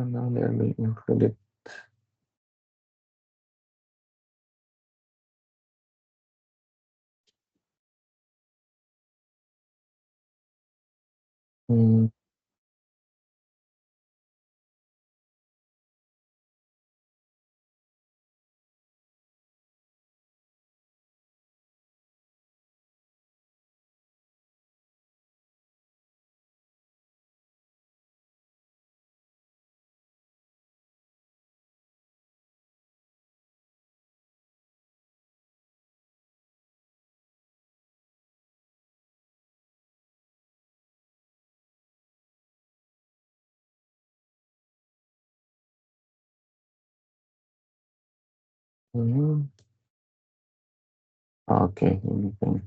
Daily included. Hmm, hmm, oke, ini kan.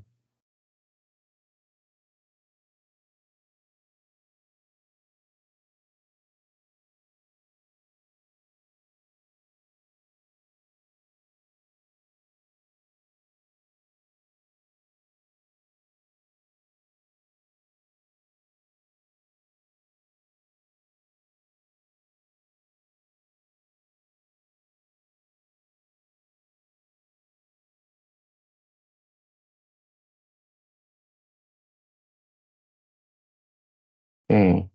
Oke.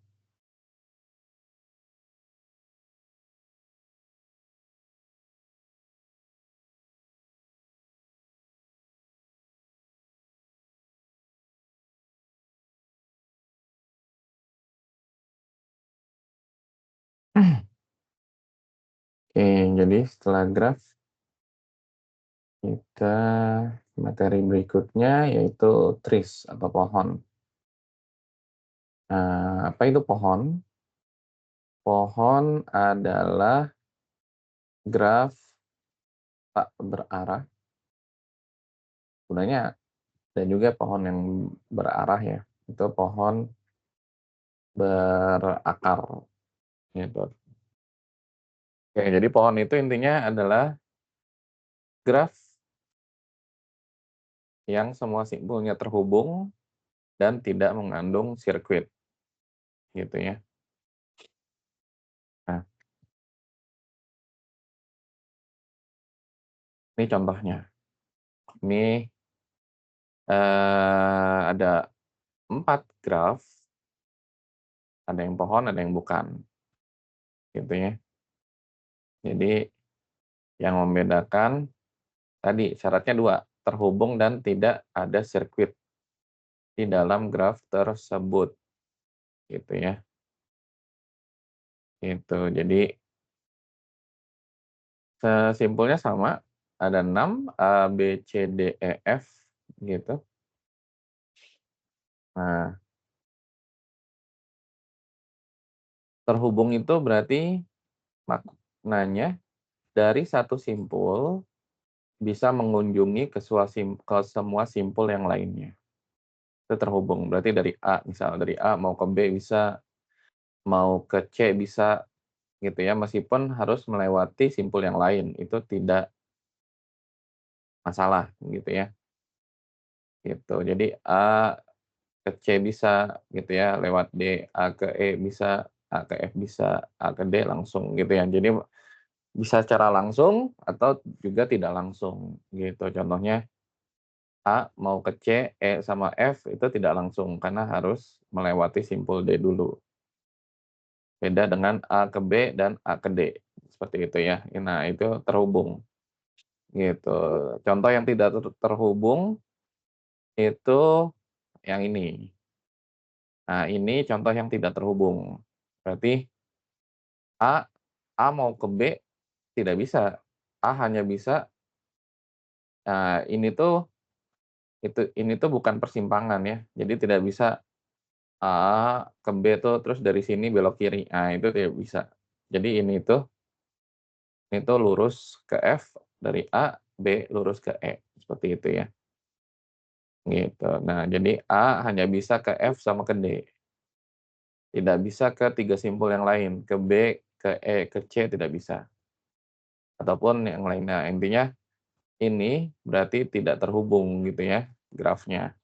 Oke, jadi setelah graf kita materi berikutnya yaitu trees atau pohon. Apa itu pohon? Pohon adalah graf tak berarah. Sebenarnya ada juga pohon yang berarah ya. Itu pohon berakar gitu. Oke, jadi pohon itu intinya adalah graf yang semua simpulnya terhubung dan tidak mengandung sirkuit gitu ya. Nah, ini contohnya. Ini ada 4 graf, ada yang pohon, ada yang bukan, gitu ya. Jadi yang membedakan tadi syaratnya 2, terhubung dan tidak ada sirkuit di dalam graf tersebut, gitu ya. Gitu. Jadi simpulnya sama, ada 6 A, B, C, D, E, F, gitu. Nah, terhubung itu berarti maknanya dari satu simpul bisa mengunjungi ke semua simpul yang lainnya. Itu terhubung, berarti dari A, misal dari A mau ke B bisa, mau ke C bisa, gitu ya, meskipun harus melewati simpul yang lain, itu tidak masalah, gitu ya, gitu. Jadi A ke C bisa, gitu ya, lewat D, A ke E bisa, A ke F bisa, A ke D langsung, gitu ya. Jadi bisa secara langsung atau juga tidak langsung, gitu. Contohnya A mau ke C, E sama F itu tidak langsung, karena harus melewati simpul D dulu. Beda dengan A ke B dan A ke D, seperti itu ya. Nah, itu terhubung, gitu. Contoh yang tidak terhubung itu yang ini. Nah, ini contoh yang tidak terhubung. Berarti A mau ke B tidak bisa. A hanya bisa, ini tuh ini tuh bukan persimpangan ya. Jadi tidak bisa A ke B tuh terus dari sini belok kiri. Nah, itu tidak bisa. Jadi ini tuh lurus ke F dari A, B lurus ke E, seperti itu ya, gitu. Nah, jadi A hanya bisa ke F sama ke D, tidak bisa ke 3 simpul yang lain, ke B, ke E, ke C tidak bisa, ataupun yang lainnya. Intinya ini berarti tidak terhubung gitu ya grafnya,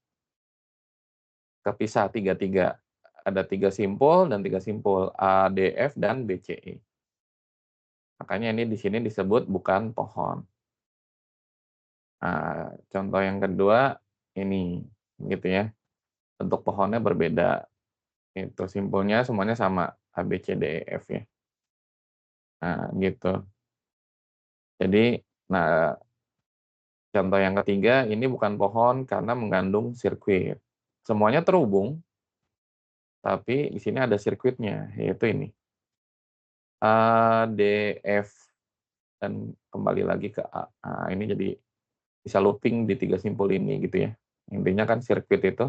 kepisah 3-3. ada 3 simpul dan 3 simpul, A, D, F, dan B, C, E. Makanya ini di sini disebut bukan pohon. Nah, contoh yang kedua ini, gitu ya, bentuk pohonnya berbeda, itu simpulnya semuanya sama, A, B, C, D, E, F ya. Nah, gitu. Jadi, nah, contoh yang ketiga ini bukan pohon karena mengandung sirkuit. Semuanya terhubung, tapi di sini ada sirkuitnya, yaitu ini, A, D, F, dan kembali lagi ke A. Nah, ini jadi bisa looping di 3 simpul ini gitu ya. Intinya kan sirkuit itu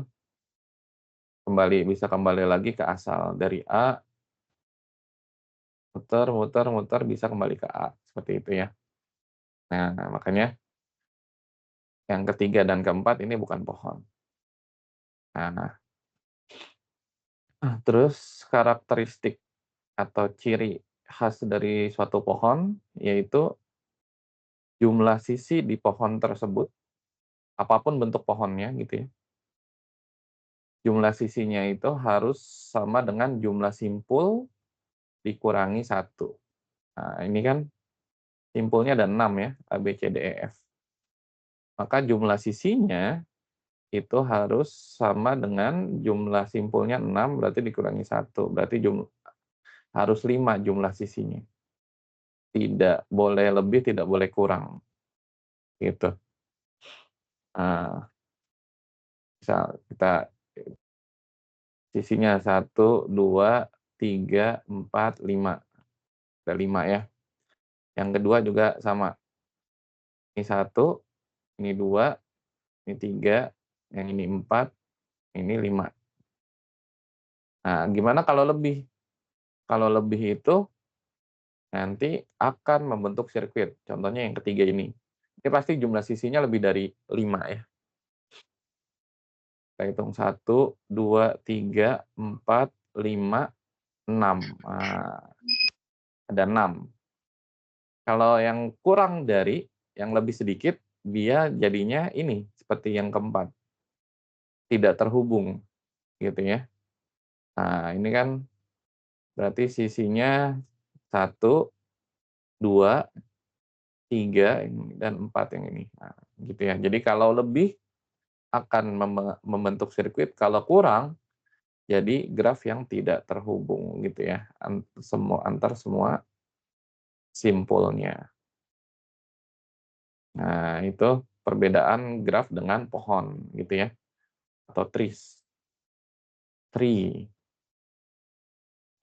bisa kembali lagi ke asal, dari A, muter muter muter bisa kembali ke A, seperti itu ya. Nah, makanya yang ketiga dan keempat ini bukan pohon. Nah, terus karakteristik atau ciri khas dari suatu pohon, yaitu jumlah sisi di pohon tersebut, apapun bentuk pohonnya gitu ya, jumlah sisinya itu harus sama dengan jumlah simpul dikurangi satu. Nah, ini kan simpulnya ada 6 ya, A, B, C, D, E, F. Maka jumlah sisinya itu harus sama dengan jumlah simpulnya 6 berarti dikurangi satu, berarti harus 5 jumlah sisinya. Tidak boleh lebih, tidak boleh kurang, gitu. Nah, misal kita sisinya 1, 2, 3, 4, 5, ada 5 ya. Yang kedua juga sama, ini 1, ini 2, ini 3, yang ini 4, ini 5. Nah, gimana kalau lebih? Kalau lebih itu nanti akan membentuk sirkuit, contohnya yang ketiga ini. Ini pasti jumlah sisinya lebih dari 5 ya. Kita hitung 1, 2, 3, 4, 5, 6. Ada 6. Kalau yang kurang dari, yang lebih sedikit, dia jadinya ini, seperti yang keempat, tidak terhubung, gitu ya. Nah, ini kan berarti sisinya 1, 2, 3, dan 4 yang ini. Nah, gitu ya. Jadi kalau lebih akan membentuk sirkuit, kalau kurang jadi graf yang tidak terhubung gitu ya, antar semua simpulnya. Nah, itu perbedaan graf dengan pohon gitu ya, atau tree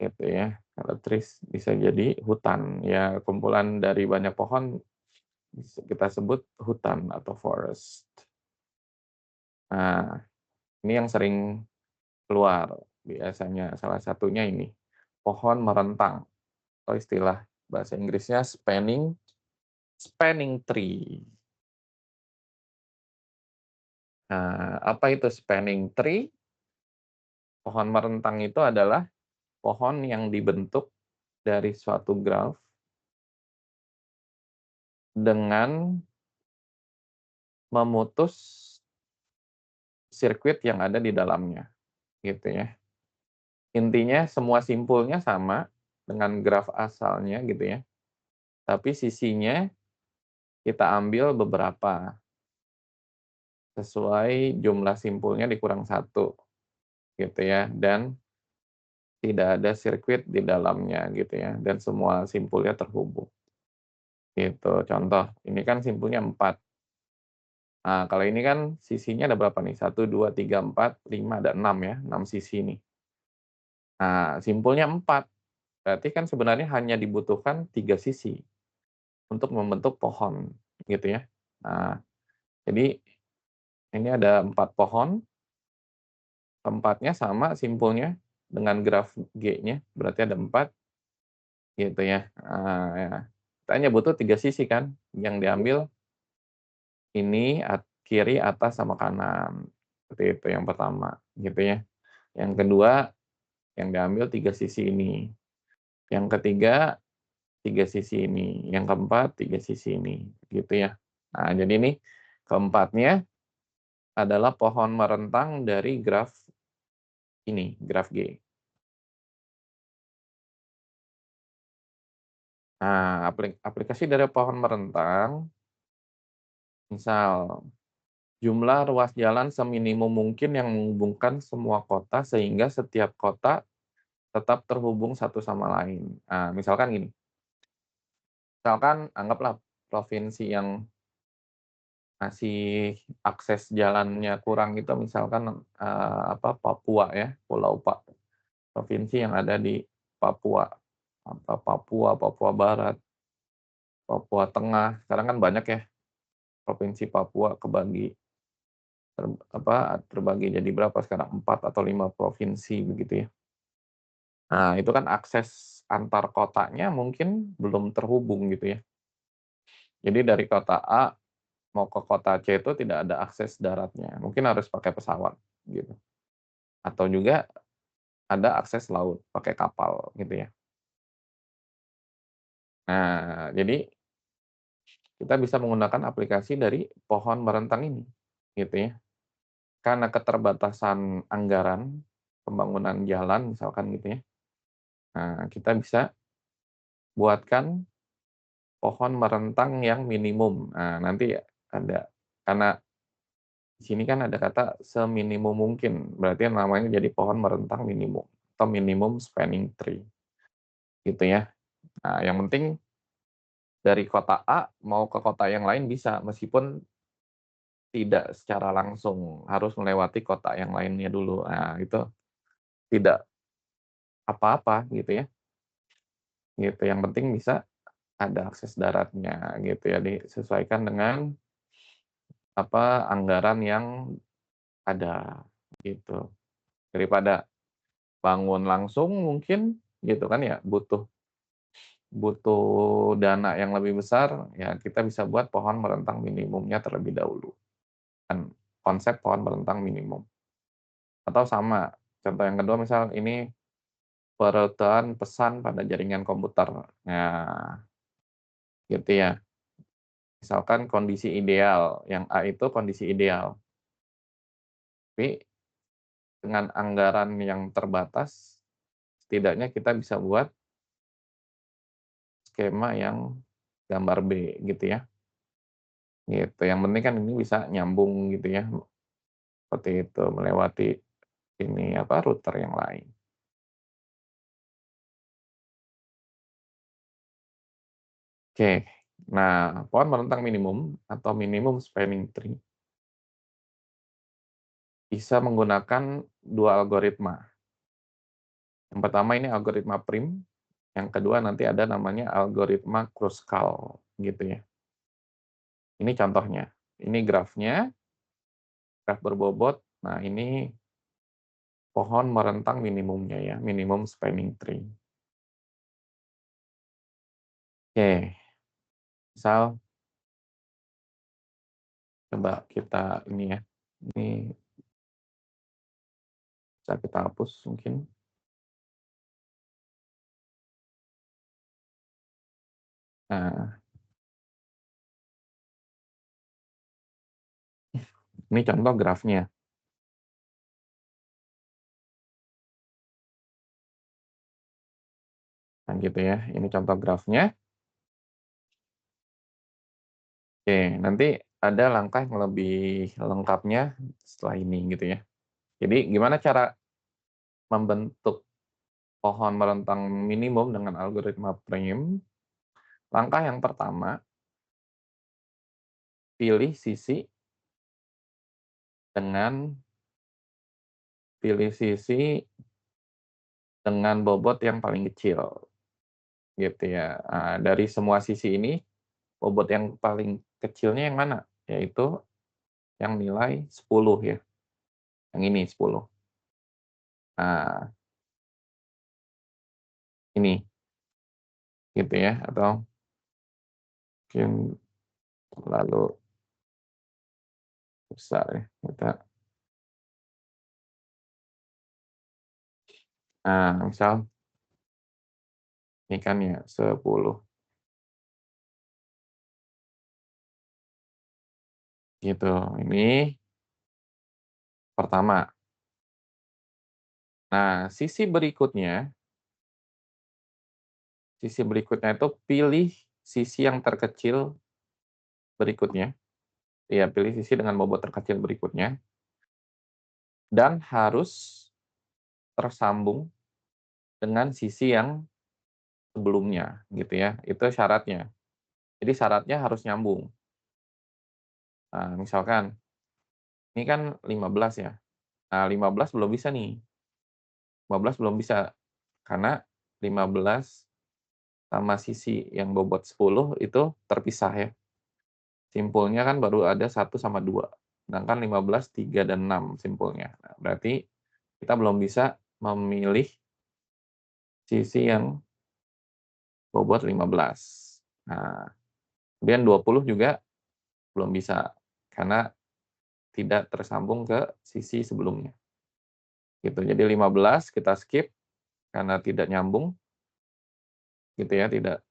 gitu ya. Kalau trees bisa jadi hutan, ya kumpulan dari banyak pohon kita sebut hutan atau forest. Nah, ini yang sering keluar biasanya salah satunya ini, pohon merentang atau istilah bahasa Inggrisnya spanning spanning tree. Nah, apa itu spanning tree? Pohon merentang itu adalah pohon yang dibentuk dari suatu graf dengan memutus sirkuit yang ada di dalamnya, gitu ya. Intinya semua simpulnya sama dengan graf asalnya gitu ya, tapi sisinya kita ambil beberapa, sesuai jumlah simpulnya dikurang satu gitu ya, dan tidak ada sirkuit di dalamnya gitu ya, dan semua simpulnya terhubung, gitu. Contoh, ini kan simpulnya 4. Nah, kalau ini kan sisinya ada berapa nih? 1, 2, 3, 4, 5, ada 6 ya, 6 sisi nih. Nah, simpulnya 4, berarti kan sebenarnya hanya dibutuhkan 3 sisi untuk membentuk pohon, gitu ya. Nah, jadi ini ada 4 pohon, tempatnya sama simpulnya dengan graf G-nya, berarti ada 4, gitu ya. Ya. Kita hanya butuh 3 sisi kan, yang diambil ini kiri, atas, sama kanan. Seperti itu yang pertama, gitu ya. Yang kedua, yang diambil 3 sisi ini. Yang ketiga, 3 sisi ini. Yang keempat, 3 sisi ini, gitu ya. Nah, jadi ini keempatnya adalah pohon merentang dari graf ini, graf G. Nah, aplikasi dari pohon merentang, misal jumlah ruas jalan seminimum mungkin yang menghubungkan semua kota sehingga setiap kota tetap terhubung satu sama lain. Nah, misalkan gini, misalkan anggaplah provinsi yang masih akses jalannya kurang itu misalkan, Papua ya, provinsi yang ada di Papua, Papua Barat, Papua Tengah, sekarang kan banyak ya provinsi Papua terbagi jadi berapa sekarang, 4 atau 5 provinsi begitu ya. Nah, itu kan akses antar kotanya mungkin belum terhubung gitu ya. Jadi dari kota A mau ke kota C itu tidak ada akses daratnya, mungkin harus pakai pesawat gitu, atau juga ada akses laut pakai kapal gitu ya. Nah, jadi kita bisa menggunakan aplikasi dari pohon merentang ini, gitu ya. Karena keterbatasan anggaran pembangunan jalan misalkan gitu ya, nah kita bisa buatkan pohon merentang yang minimum. Nah, nanti ada karena di sini kan ada kata seminimum mungkin, berarti namanya jadi pohon merentang minimum atau minimum spanning tree, gitu ya. Nah, yang penting dari kota A mau ke kota yang lain bisa, meskipun tidak secara langsung, harus melewati kota yang lainnya dulu. Nah, itu tidak apa-apa gitu ya, gitu. Yang penting bisa ada akses daratnya gitu ya, disesuaikan dengan anggaran yang ada, gitu. Daripada bangun langsung mungkin gitu kan ya, butuh butuh dana yang lebih besar, ya kita bisa buat pohon merentang minimumnya terlebih dahulu, kan konsep pohon merentang minimum. Atau sama, contoh yang kedua misal ini pereutuhan pesan pada jaringan komputer. Nah, gitu ya. Misalkan kondisi ideal, yang A itu kondisi ideal, tapi dengan anggaran yang terbatas, setidaknya kita bisa buat skema yang gambar B gitu ya, gitu. Yang penting kan ini bisa nyambung gitu ya, seperti itu, melewati router yang lain. Oke, nah pohon merentang minimum atau minimum spanning tree bisa menggunakan 2 algoritma. Yang pertama ini algoritma prim, yang kedua nanti ada namanya algoritma Kruskal, gitu ya. Ini contohnya, ini grafnya, graf berbobot, nah ini pohon merentang minimumnya ya, minimum spanning tree. Oke, misal coba kita ini ya, ini bisa kita hapus mungkin. Nah, ini contoh grafnya, nah gitu ya, ini contoh grafnya. Oke, nanti ada langkah yang lebih lengkapnya setelah ini gitu ya. Jadi gimana cara membentuk pohon merentang minimum dengan algoritma prim? Langkah yang pertama, pilih sisi dengan pilih sisi dengan bobot yang paling kecil, gitu ya. Dari semua sisi ini, bobot yang paling kecilnya yang mana? Yaitu yang nilai 10 ya, yang ini 10. Nah, ini, gitu ya, atau mungkin terlalu besar ya, misal ini kan ya 10, gitu. Ini pertama. Nah, sisi berikutnya itu pilih sisi yang terkecil berikutnya, ya pilih sisi dengan bobot terkecil berikutnya, dan harus tersambung dengan sisi yang sebelumnya, gitu ya, itu syaratnya. Jadi syaratnya harus nyambung. Nah, misalkan ini kan 15 ya, nah 15 belum bisa nih, 15 belum bisa, karena 15 sama sisi yang bobot 10 itu terpisah ya. Simpulnya kan baru ada 1 sama 2, sedangkan 15, 3, dan 6 simpulnya. Nah, berarti kita belum bisa memilih sisi yang bobot 15. Nah, kemudian 20 juga belum bisa, karena tidak tersambung ke sisi sebelumnya, gitu. Jadi 15 kita skip karena tidak nyambung, gitu ya, tidak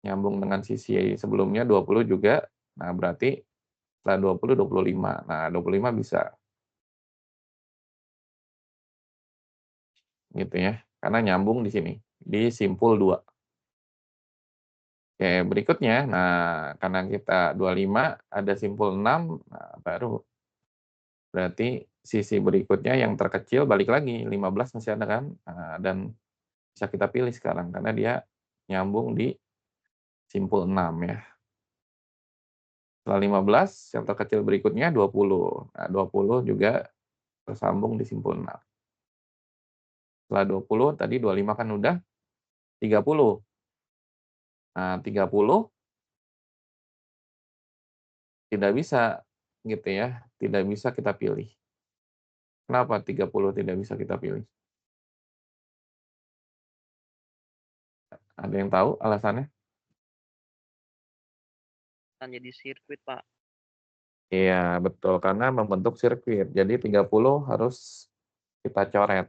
nyambung dengan sisi sebelumnya, 20 juga, nah berarti setelah 20, 25. Nah, 25 bisa, gitu ya, karena nyambung di sini, di simpul 2. Oke, berikutnya, nah karena kita 25 ada simpul 6, nah baru berarti sisi berikutnya yang terkecil balik lagi, 15 masih ada kan, dan bisa kita pilih sekarang karena dia nyambung di simpul 6 ya. Setelah 15 yang terkecil berikutnya 20. Nah, 20 juga tersambung di simpul 6. Setelah 20 tadi 25 kan udah, 30. Nah, 30 tidak bisa gitu ya, tidak bisa kita pilih. Kenapa 30 tidak bisa kita pilih? Ada yang tahu alasannya? Kan jadi sirkuit, Pak. Iya, betul, karena membentuk sirkuit. Jadi 30 harus kita coret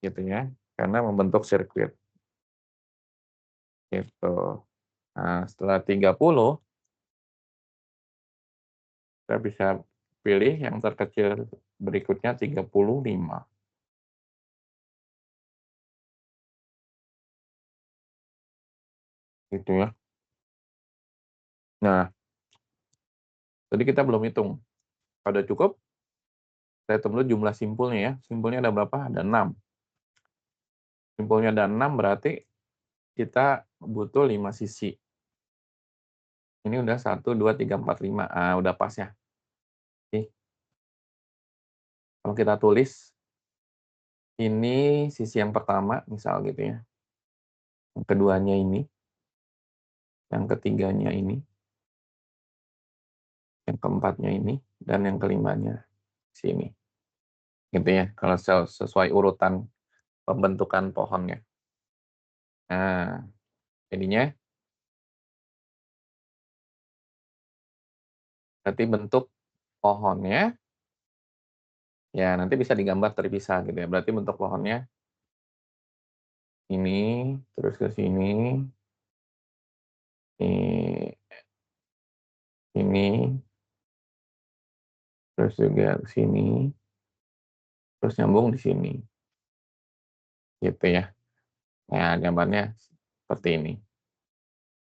gitu ya, karena membentuk sirkuit, gitu. Nah, setelah 30 kita bisa pilih yang terkecil berikutnya 35, gitu ya. Nah, tadi kita belum hitung. Kalau udah cukup, kita hitung dulu jumlah simpulnya ya. Simpulnya ada berapa? Ada 6. Simpulnya ada 6 berarti kita butuh 5 sisi. Ini udah 1, 2, 3, 4, 5. Ah, udah pas ya. Oke. Kalau kita tulis, ini sisi yang pertama, misal gitu ya. Yang keduanya ini, yang ketiganya ini, yang keempatnya ini, dan yang kelimanya sini. Gitu ya, kalau sesuai urutan pembentukan pohonnya. Nah, jadinya berarti bentuk pohonnya, ya nanti bisa digambar terpisah gitu ya. Berarti bentuk pohonnya ini, terus ke sini, ini, terus juga ke sini, terus nyambung di sini, gitu ya. Nah, gambarnya seperti ini.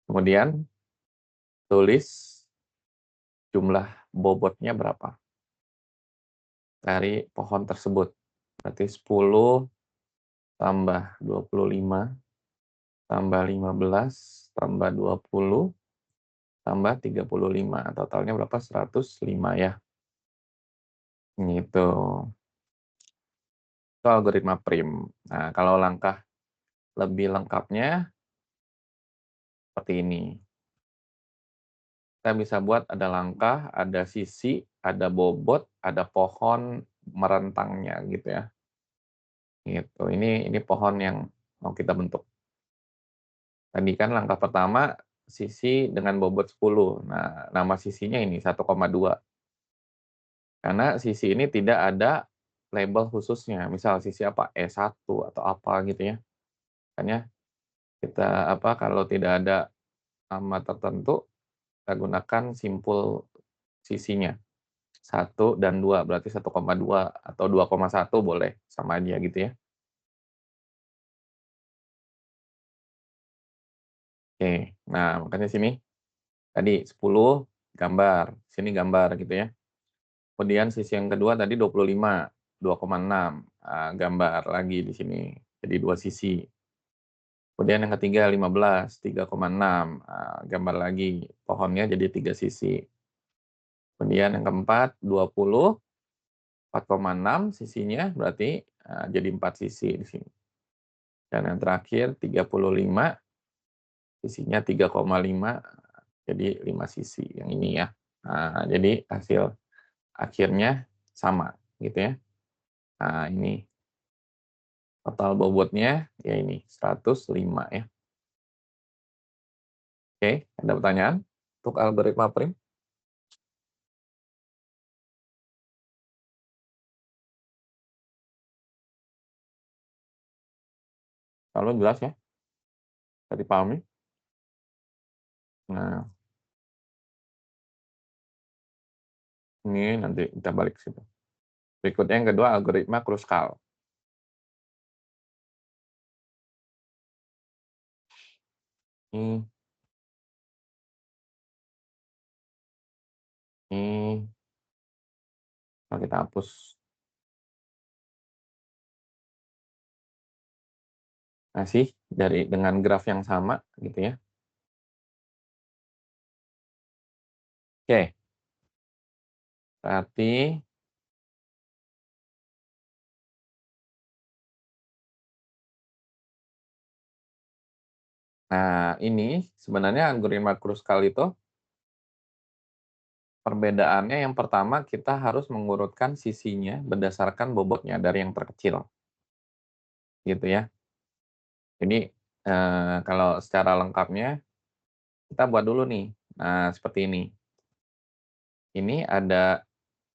Kemudian tulis jumlah bobotnya berapa dari pohon tersebut. Berarti 10 tambah 25 tambah 15 tambah 20 tambah 35. Totalnya berapa? 105 ya. Gitu. Itu algoritma prim. Nah, kalau langkah lebih lengkapnya seperti ini. Kita bisa buat ada langkah, ada sisi, ada bobot, ada pohon merentangnya gitu ya. Gitu. Ini pohon yang mau kita bentuk. Tadi kan langkah pertama sisi dengan bobot 10. Nah, nama sisinya ini 1,2. Karena sisi ini tidak ada label khususnya. Misal sisi apa? E1 atau apa gitu ya. Makanya kita apa kalau tidak ada nama tertentu kita gunakan simpul sisinya. 1 dan 2, berarti 1,2 atau 2,1 boleh, sama aja gitu ya. Oke, nah makanya sini tadi 10 gambar, sini gambar gitu ya. Kemudian sisi yang kedua tadi 25, 2,6, gambar lagi di sini, jadi 2 sisi. Kemudian yang ketiga 15, 3,6, gambar lagi, pohonnya jadi 3 sisi. Kemudian yang keempat 20, 4,6 sisinya, berarti, jadi 4 sisi di sini. Dan yang terakhir 35, sisinya 3,5, jadi 5 sisi yang ini ya. Jadi hasil akhirnya sama gitu ya. Nah ini total bobotnya ya ini 105 ya. Oke, ada pertanyaan untuk algoritma prim? Kalau jelas ya, bisa dipahami? Nah, ini nanti kita balik ke situ. Berikutnya yang kedua algoritma Kruskal. Ini ini kalau kita hapus. Masih dengan graf yang sama gitu ya. Oke, berarti nah ini sebenarnya algoritma Kruskal itu perbedaannya yang pertama kita harus mengurutkan sisinya berdasarkan bobotnya dari yang terkecil, gitu ya. Jadi, kalau secara lengkapnya kita buat dulu nih. Nah, seperti ini. Ini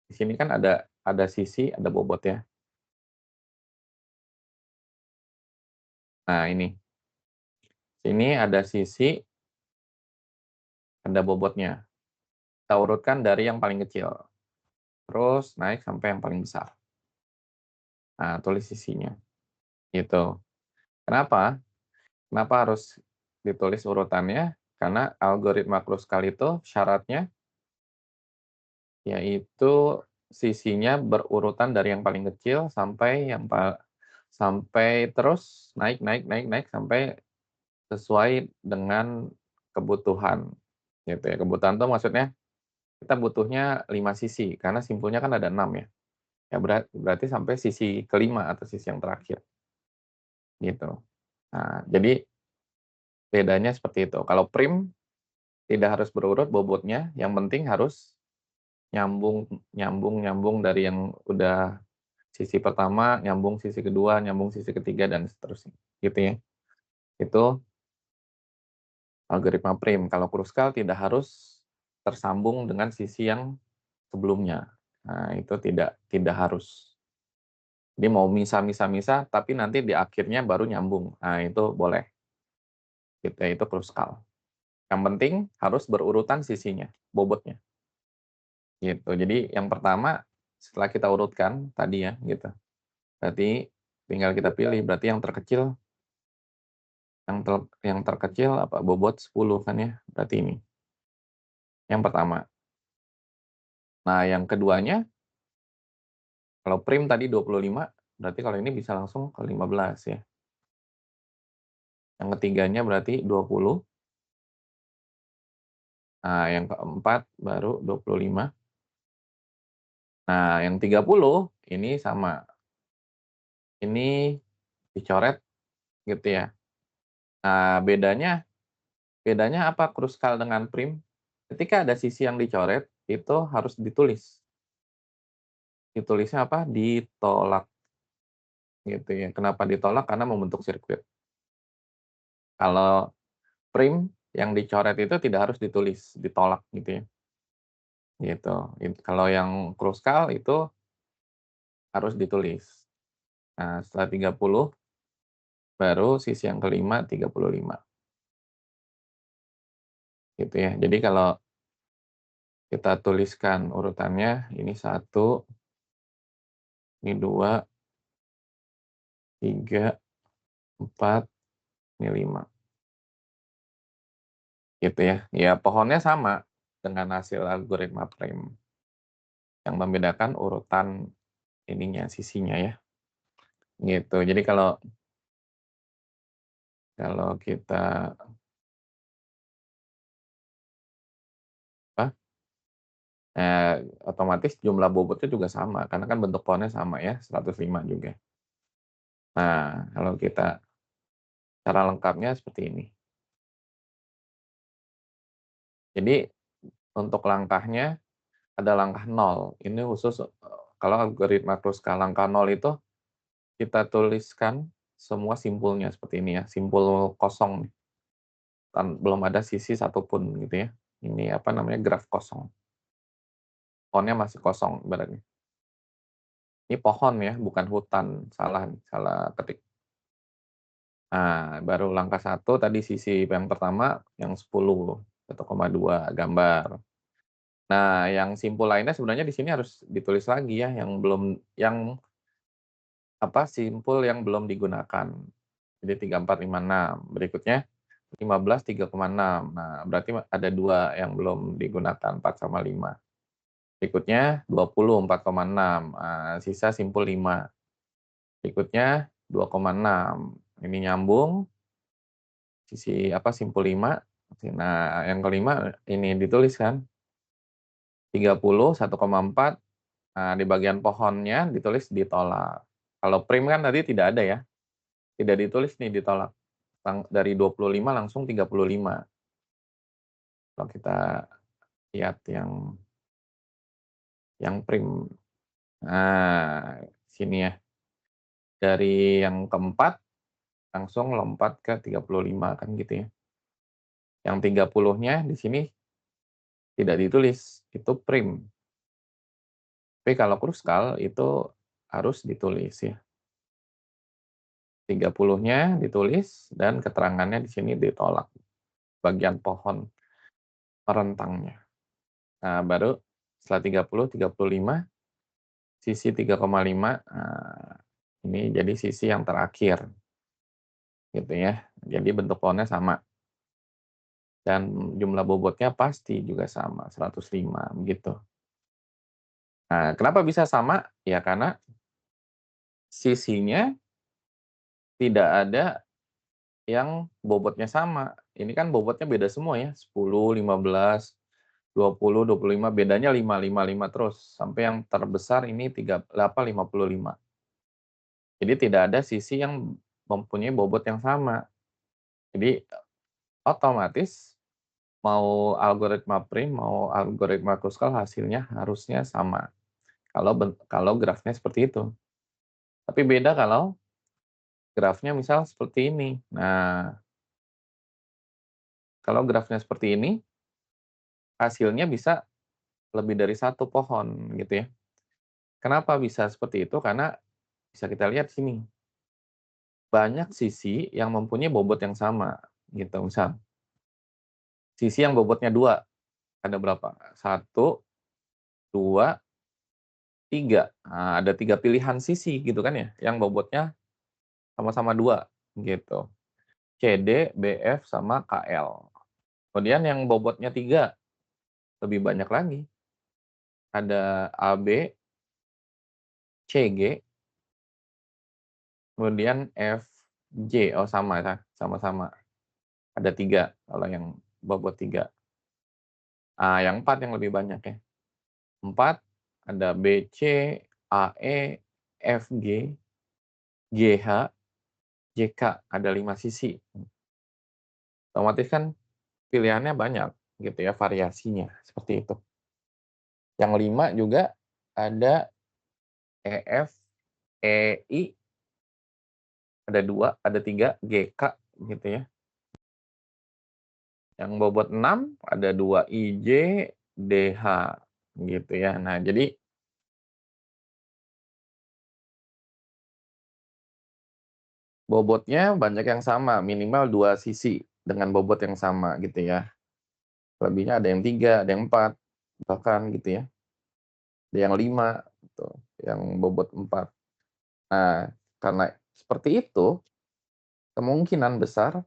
di sini kan ada sisi, ada bobot ya. Nah, ini. Sini ada sisi, ada bobotnya. Kita urutkan dari yang paling kecil, terus naik sampai yang paling besar. Nah, tulis sisinya, gitu. Kenapa? Kenapa harus ditulis urutannya? Karena algoritma Kruskal itu syaratnya yaitu sisinya berurutan dari yang paling kecil sampai terus naik naik naik naik sampai sesuai dengan kebutuhan, gitu ya. Kebutuhan itu maksudnya kita butuhnya 5 sisi, karena simpulnya kan ada 6 ya. Ya berarti sampai sisi kelima atau sisi yang terakhir, gitu. Nah, jadi bedanya seperti itu. Kalau prim tidak harus berurut bobotnya, yang penting harus nyambung nyambung nyambung dari yang udah sisi pertama, nyambung sisi kedua, nyambung sisi ketiga, dan seterusnya, gitu ya. Itu algoritma prim. Kalau Kruskal tidak harus tersambung dengan sisi yang sebelumnya. Nah, itu tidak harus. Jadi mau misah-misah-misah, tapi nanti di akhirnya baru nyambung. Nah, itu boleh. Gitu ya, itu Kruskal. Yang penting harus berurutan sisinya, bobotnya. Gitu. Jadi yang pertama setelah kita urutkan tadi ya, gitu. Berarti tinggal kita pilih, berarti yang terkecil yang terkecil apa? Bobot 10 kan ya, berarti ini. Yang pertama. Nah, yang keduanya kalau prim tadi 25, berarti kalau ini bisa langsung ke 15 ya. Yang ketiganya berarti 20. Nah, yang keempat baru 25. Nah, yang 30 ini sama. Ini dicoret gitu ya. Nah, bedanya apa Kruskal dengan prim? Ketika ada sisi yang dicoret, itu harus ditulis. Ditulisnya apa? Ditolak, gitu ya. Kenapa ditolak? Karena membentuk sirkuit. Kalau prim yang dicoret itu tidak harus ditulis, ditolak gitu ya. Gitu. Kalau yang Kruskal itu harus ditulis. Nah, setelah 30 baru sisi yang kelima 35. Gitu ya. Jadi kalau Kita tuliskan urutannya, ini 1, ini 2, 3, 4, ini 5, gitu ya. Ya pohonnya sama dengan hasil algoritma Prim, yang membedakan urutan ininya, sisinya ya, gitu. Jadi kalau kita apa, otomatis jumlah bobotnya juga sama, karena kan bentuk pohonnya sama ya, 105 juga. Nah, kalau kita cara lengkapnya seperti ini. Jadi untuk langkahnya ada langkah 0, ini khusus, kalau algoritma Kruskal langkah 0 itu kita tuliskan semua simpulnya seperti ini ya, simpul kosong nih, belum ada sisi satupun gitu ya. Ini apa namanya, graf kosong, pohonnya masih kosong ibaratnya. Ini pohon ya, bukan hutan, salah nih, salah ketik. Nah, baru langkah 1 tadi sisi yang pertama yang 10, 1,2 gambar. Nah, yang simpul lainnya sebenarnya di sini harus ditulis lagi ya, yang belum simpul yang belum digunakan. Jadi 3, 4, 5, 6. Berikutnya 15, 3,6. Nah, berarti ada 2 yang belum digunakan, 4 sama 5. Berikutnya 20, 4,6. Sisa simpul 5. Berikutnya 2,6. Ini nyambung, simpul 5. Nah, yang kelima ini ditulis kan, 30, 1,4. Nah, di bagian pohonnya ditulis ditolak. Kalau prim kan tadi tidak ada ya, tidak ditulis nih ditolak. Dari 25 langsung 35. Kalau kita lihat yang prim. Nah, sini ya. Dari yang keempat langsung lompat ke 35 kan gitu ya. Yang 30-nya di sini tidak ditulis, itu prim. Tapi kalau kruskal itu harus ditulis ya. 30-nya ditulis dan keterangannya di sini ditolak. Bagian pohon rentangnya. Nah, baru setelah 30, 35, sisi 3,5, ini jadi sisi yang terakhir, gitu ya. Jadi bentuk pohonnya sama. Dan jumlah bobotnya pasti juga sama, 105, gitu. Nah, kenapa bisa sama? Ya karena sisinya tidak ada yang bobotnya sama. Ini kan bobotnya beda semua ya, 10, 15, 20, 25, bedanya 5, 5, 5 terus, sampai yang terbesar ini 55. Jadi tidak ada sisi yang mempunyai bobot yang sama. Jadi otomatis mau algoritma prim, mau algoritma Kruskal hasilnya harusnya sama, kalau grafnya seperti itu. Tapi beda kalau grafnya misal seperti ini. Nah, kalau grafnya seperti ini, hasilnya bisa lebih dari satu pohon gitu ya. Kenapa bisa seperti itu? Karena bisa kita lihat sini, banyak sisi yang mempunyai bobot yang sama gitu. Misal, sisi yang bobotnya 2, ada berapa? 1, 2, 3. Nah, ada 3 pilihan sisi gitu kan ya, yang bobotnya sama-sama 2 gitu. CD, BF, sama KL. Kemudian yang bobotnya 3 lebih banyak lagi. Ada AB, CG, kemudian FJ. Oh sama ya, sama-sama. Ada 3 kalau yang bobot 3. Yang 4 yang lebih banyak ya. 4 ada BC, AE, FG, GH, JK, ada 5 sisi. Otomatis kan pilihannya banyak gitu ya, variasinya seperti itu. Yang 5 juga ada EF, EI, ada 2, ada 3, GK gitu ya. Yang bobot 6 ada 2 IJ, DH gitu ya. Nah, jadi bobotnya banyak yang sama, minimal 2 sisi dengan bobot yang sama gitu ya. Lebihnya ada yang 3, ada yang 4. bahkan gitu ya. Ada yang 5 gitu, yang bobot 4. Nah, karena seperti itu, kemungkinan besar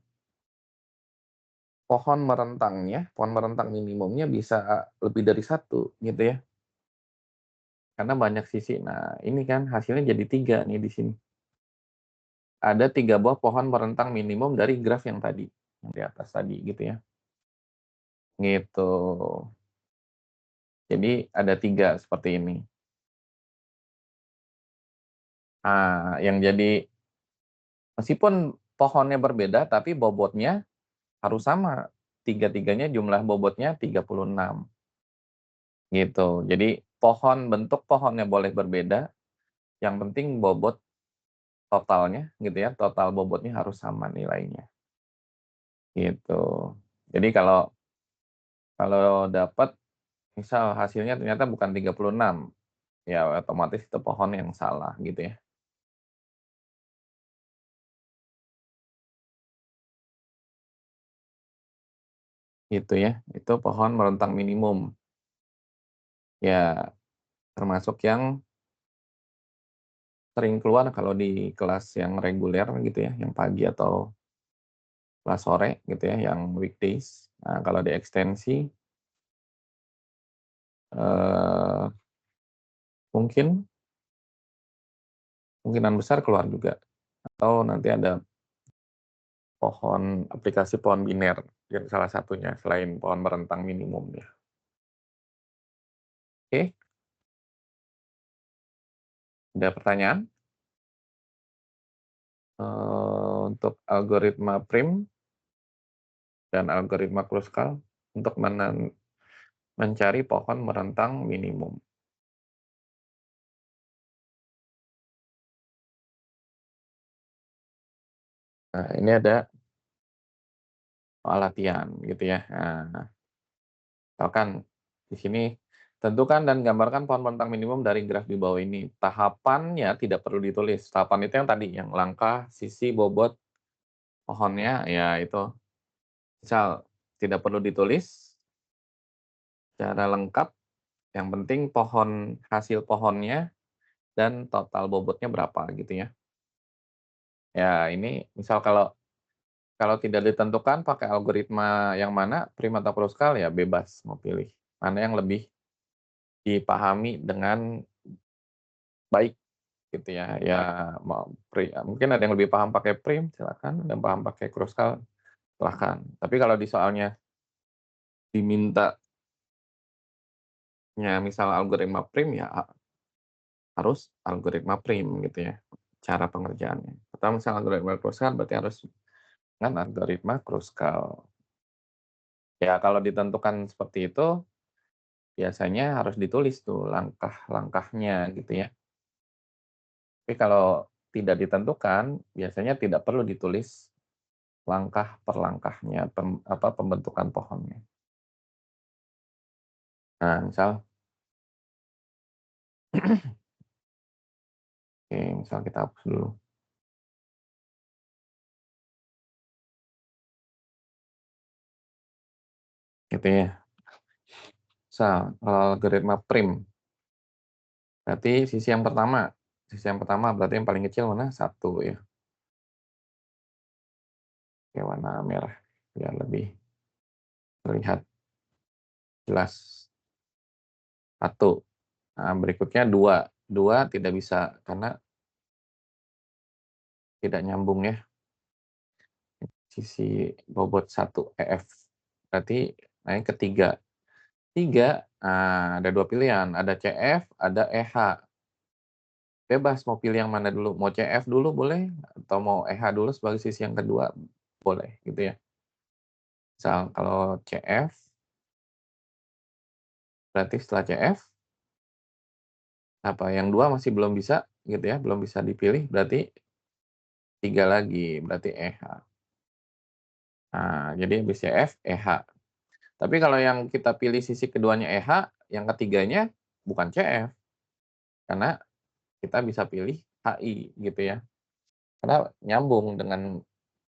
pohon merentang minimumnya bisa lebih dari satu gitu ya, karena banyak sisi. Nah, ini kan hasilnya jadi 3 nih di sini. Ada 3 buah pohon merentang minimum dari graf yang tadi, yang di atas tadi gitu ya, gitu. Jadi ada 3 seperti ini. Yang jadi meskipun pohonnya berbeda tapi bobotnya harus sama, tiga-tiganya jumlah bobotnya 36, gitu. Jadi bentuk pohonnya boleh berbeda, yang penting bobot totalnya gitu ya, total bobotnya harus sama nilainya, gitu. Jadi kalau kalau dapat misal hasilnya ternyata bukan 36, ya otomatis itu pohon yang salah gitu ya, gitu ya. Itu pohon merentang minimum. Ya termasuk yang sering keluar kalau di kelas yang reguler gitu ya, yang pagi atau kelas sore gitu ya, yang weekdays. Nah, kalau di ekstensi, eee, mungkin kemungkinan besar keluar juga, atau nanti ada aplikasi pohon biner, yang salah satunya selain pohon merentang minimum ya. Oke, ada pertanyaan? Untuk algoritma prim dan algoritma Kruskal untuk mencari pohon merentang minimum. Nah, ini ada soal latihan gitu ya. Nah, misalkan di sini tentukan dan gambarkan pohon merentang minimum dari graf di bawah ini. Tahapannya tidak perlu ditulis. Tahapan itu yang tadi, yang langkah, sisi, bobot pohonnya, ya itu. Misal tidak perlu ditulis secara lengkap, yang penting hasil pohonnya dan total bobotnya berapa gitu ya. Ya ini misal kalau kalau tidak ditentukan pakai algoritma yang mana, prim atau kruskal, ya bebas mau pilih. Mana yang lebih dipahami dengan baik gitu ya. Ya mungkin ada yang lebih paham pakai prim, silakan, ada yang paham pakai kruskal, silakan. Tapi kalau di soalnya dimintanya misal algoritma prim, ya harus algoritma prim gitu ya, cara pengerjaannya. Atau misal algoritma kruskal berarti harus dengan algoritma kruskal. Ya kalau ditentukan seperti itu, biasanya harus ditulis tuh langkah-langkahnya gitu ya. Tapi kalau tidak ditentukan, biasanya tidak perlu ditulis langkah per langkahnya, pembentukan pohonnya. Nah, misal oke, misal kita hapus dulu, gitu ya. Misal algoritma prim, berarti sisi yang pertama berarti yang paling kecil mana? 1 ya, oke warna merah, biar lebih terlihat jelas. 1. Nah, berikutnya 2. 2 tidak bisa karena tidak nyambung ya, sisi bobot 1 EF. Berarti naik ke 3. 3, ada 2 pilihan, ada CF, ada EH. Bebas mau pilih yang mana dulu, mau CF dulu boleh, atau mau EH dulu sebagai sisi yang kedua, boleh gitu ya. Misal kalau CF, berarti setelah CF, yang 2 masih belum bisa gitu ya, belum bisa dipilih, berarti 3 lagi, berarti EH. Nah, jadi habis CF, EH. Tapi kalau yang kita pilih sisi keduanya EH, yang ketiganya bukan CF, karena kita bisa pilih HI gitu ya. Karena nyambung dengan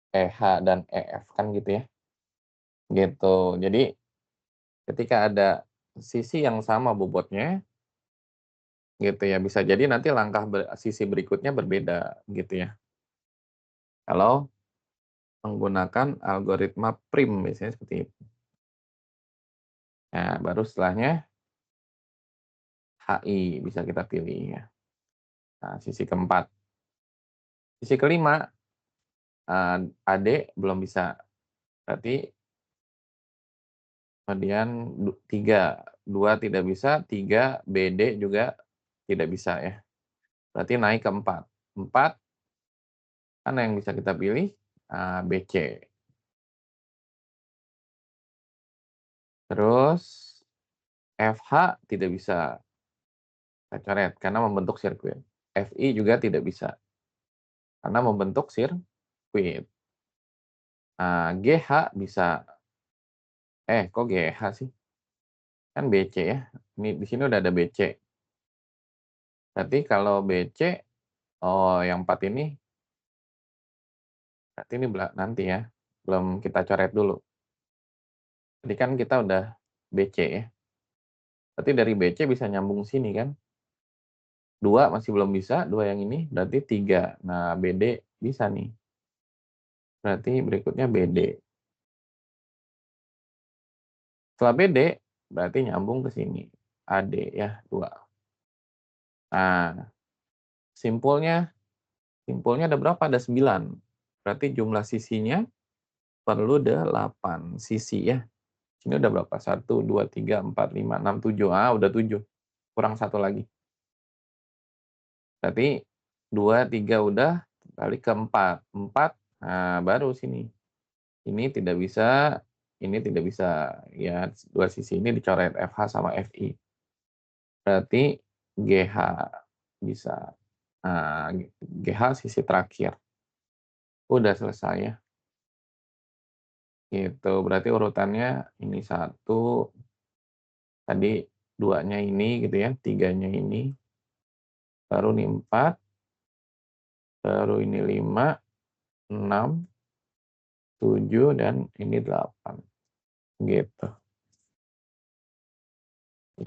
EH dan EF kan gitu ya. Gitu. Jadi ketika ada sisi yang sama bobotnya, gitu ya. Bisa jadi nanti langkah sisi berikutnya berbeda, gitu ya. Kalau menggunakan algoritma prim, biasanya seperti itu. Nah, baru setelahnya HI bisa kita pilih ya. Nah, sisi keempat. Sisi kelima, AD belum bisa. Berarti kemudian 3, 2 tidak bisa, 3 BD juga tidak bisa ya. Berarti naik ke 4. 4 mana yang bisa kita pilih? BC. Terus FH tidak bisa kita coret karena membentuk sirkuit. FI juga tidak bisa karena membentuk sirkuit. GH bisa. Kok GH sih? Kan BC ya. Ini di sini udah ada BC. Berarti kalau BC, yang 4 ini, berarti ini nanti ya, belum kita coret dulu. Tadi kan kita udah BC ya. Berarti dari BC bisa nyambung sini kan. 2 masih belum bisa, 2 yang ini, berarti 3. Nah, BD bisa nih. Berarti berikutnya BD. Setelah BD, berarti nyambung ke sini. AD ya, 2. Nah, simpulnya ada berapa? Ada 9. Berarti jumlah sisinya perlu 8 sisi ya. Ini udah berapa? 1, 2, 3, 4, 5, 6, 7. Udah 7. Kurang 1 lagi. Berarti 2, 3 udah, balik ke 4. 4, nah baru sini. Ini tidak bisa, ini tidak bisa. Ya, 2 sisi ini dicoret FH sama FI. Berarti GH bisa. Nah, GH sisi terakhir. Udah selesai ya. Gitu, berarti urutannya ini 1, tadi 2-nya ini gitu ya, 3-nya ini, baru ini 4, baru ini 5, 6, 7, dan ini 8. Gitu.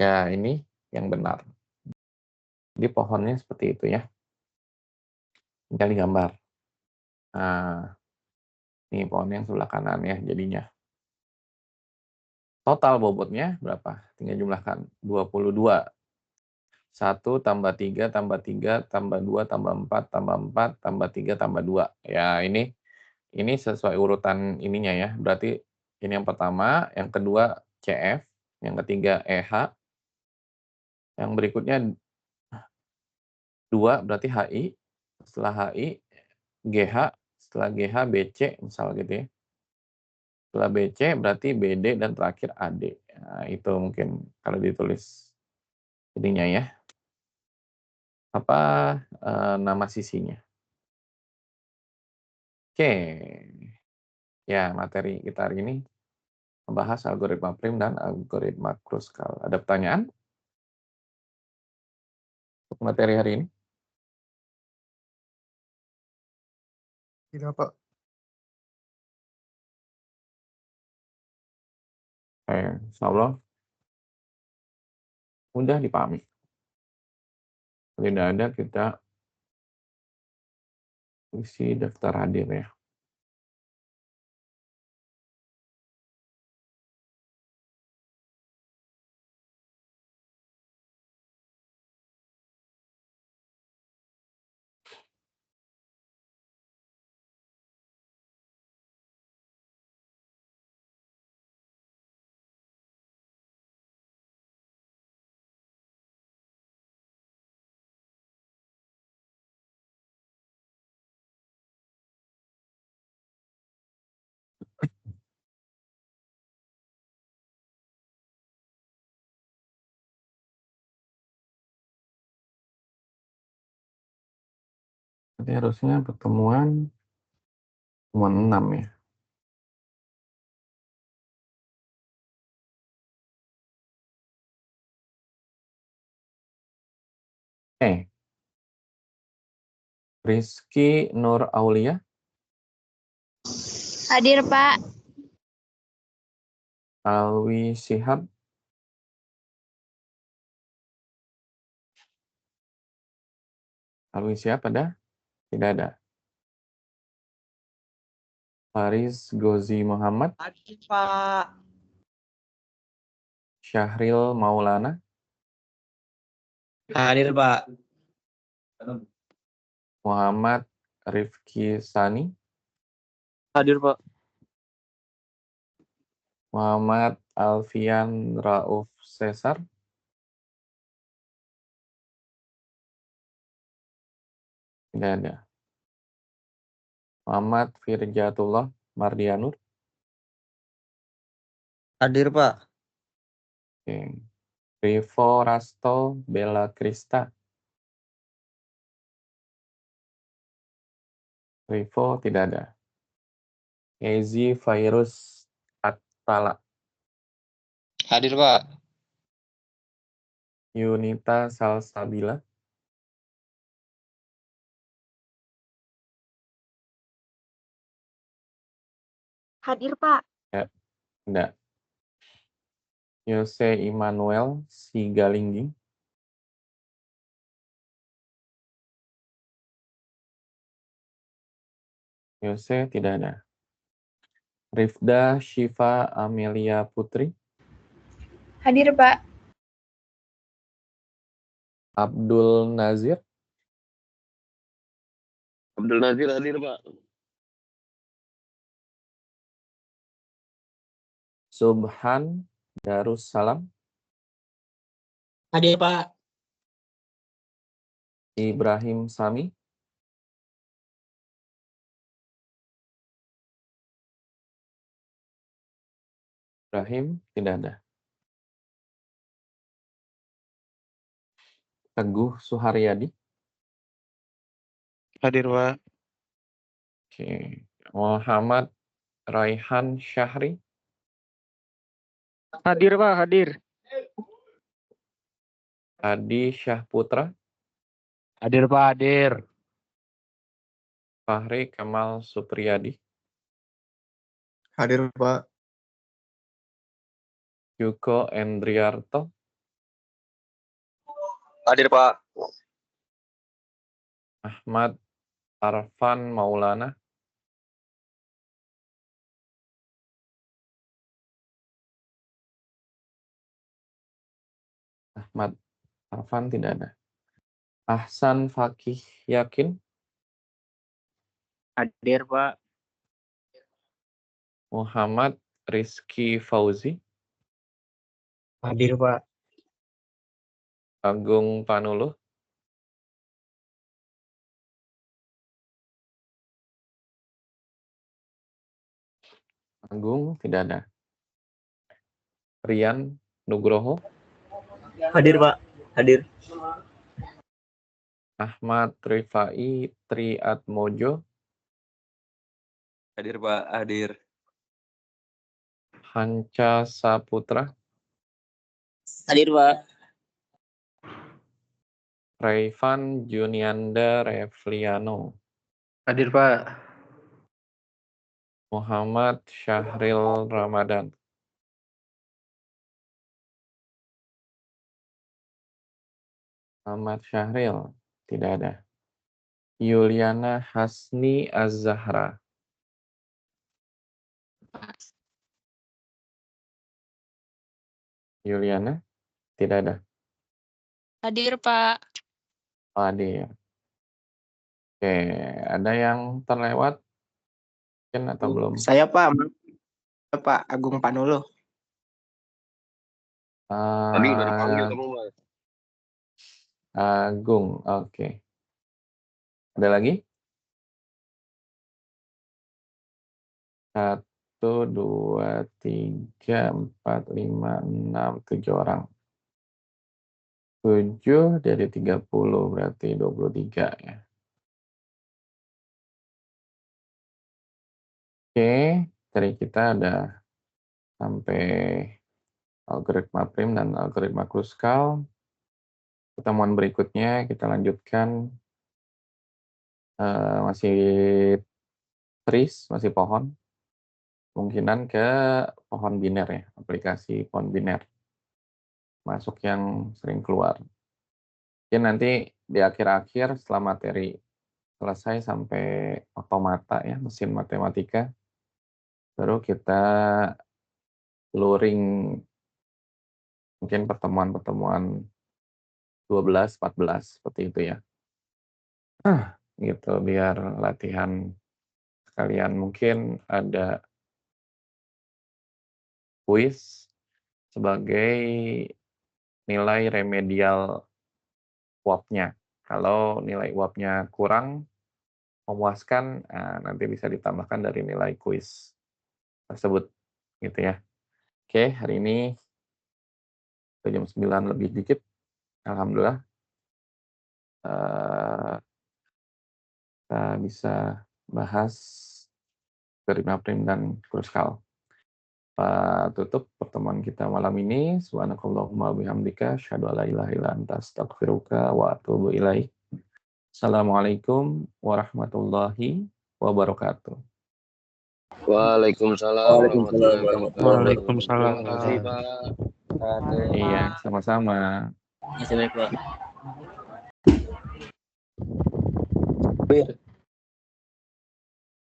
Ya, ini yang benar. Jadi pohonnya seperti itu ya. Tinggal digambar. Nah, ini pohon yang sebelah kanan ya jadinya. Total bobotnya berapa? Tinggal jumlahkan. 22. 1 tambah 3 tambah 3 tambah 2 tambah 4 tambah 4 tambah 3 tambah 2. Ya, ini sesuai urutan ininya ya. Berarti ini yang pertama, yang kedua CF, yang ketiga EH, yang berikutnya 2 berarti HI, setelah HI GH, setelah GH BC misal gitu ya. Setelah BC berarti BD dan terakhir AD. Nah, itu mungkin kalau ditulis ininya ya. Apa nama sisinya. Oke. Ya, materi kita hari ini membahas algoritma prim dan algoritma Kruskal. Ada pertanyaan untuk materi hari ini? Tidak, Pak. Insyaallah mudah dipahami. Kalau tidak ada, kita isi daftar hadir ya. Nanti harusnya pertemuan 6 ya. Rizky Nur Aulia, Hadir, Pak. Alwi Shihab, Alwi siapa dah? Tidak ada. Faris Gozi Muhammad. Hadir, Pak. Syahril Maulana. Hadir, Pak. Muhammad Rifki Sani. Hadir, Pak. Muhammad Alfian Rauf Cesar. Tidak ada. Muhammad Firjatullah Mardianur. Hadir, Pak. Oke. Rivo Rasto Bella Krista. Rivo tidak ada. Ezi Virus Atala. Hadir, Pak. Yunita Salsabila. Hadir, Pak. Tidak. Yose Immanuel Sigalinggi. Yose tidak ada. Rifda Syifa Amelia Putri. Hadir, Pak. Abdul Nazir. Abdul Nazir hadir, Pak. Subhan Darussalam. Hadir, Pak. Ibrahim Sami. Ibrahim tidak ada. Teguh Suharyadi. Hadir, Pak. Oke. Muhammad Raihan Syahri. Hadir, Pak. Hadir. Adi Syahputra. Hadir, Pak. Hadir. Fahri Kamal Supriyadi. Hadir, Pak. Yuko Endriarto. Hadir, Pak. Ahmad Arfan Maulana. Ahmad Arfan tidak ada. Ahsan Fakih Yakin. Hadir, Pak. Muhammad Rizky Fauzi. Hadir, Pak. Agung Panuluh. Agung tidak ada. Rian Nugroho. Hadir, Pak. Hadir. Ahmad Rifai Triatmojo. Hadir, Pak. Hadir. Hanca Saputra. Hadir, Pak. Raivan Junianda Refliano. Hadir, Pak. Muhammad Syahril Ramadan. Muhammad Syahril tidak ada. Yuliana Hasni Az-Zahra. Yuliana tidak ada. Hadir, Pak. Oh, hadir. Oke, ada yang terlewat mungkin atau belum? Saya Pak, Pak Agung Panuluh. Tadi udah dipanggil kamu, Mas. Agung, oke. Ada lagi? 1, 2, 3, 4, 5, 6, 7 orang. 7 dari 30 berarti 23 ya. Oke, dari kita ada sampai algoritma prim dan algoritma Kruskal. Pertemuan berikutnya kita lanjutkan masih trees, masih pohon. Kemungkinan ke pohon biner ya, aplikasi pohon biner. Masuk yang sering keluar. Mungkin nanti di akhir-akhir setelah materi selesai sampai otomata ya, mesin matematika, baru kita luring mungkin pertemuan-pertemuan 12, 14 seperti itu ya. Gitu biar latihan sekalian, mungkin ada kuis sebagai nilai remedial uapnya. Kalau nilai uapnya kurang memuaskan, nanti bisa ditambahkan dari nilai kuis tersebut gitu ya. Oke, hari ini jam 9 lebih dikit, alhamdulillah kita bisa bahas Prim dan Kruskal. Tutup pertemuan kita malam ini. Subhanakallahumma bihamdika asyhadu an la ilaha illa anta astaghfiruka wa atubu ilaik. Assalamualaikum warahmatullahi wabarakatuh. Waalaikumsalam warahmatullahi wabarakatuh. Waalaikumsalam. Terima kasih, Pak. Iya, sama-sama. Masih baik, Pak.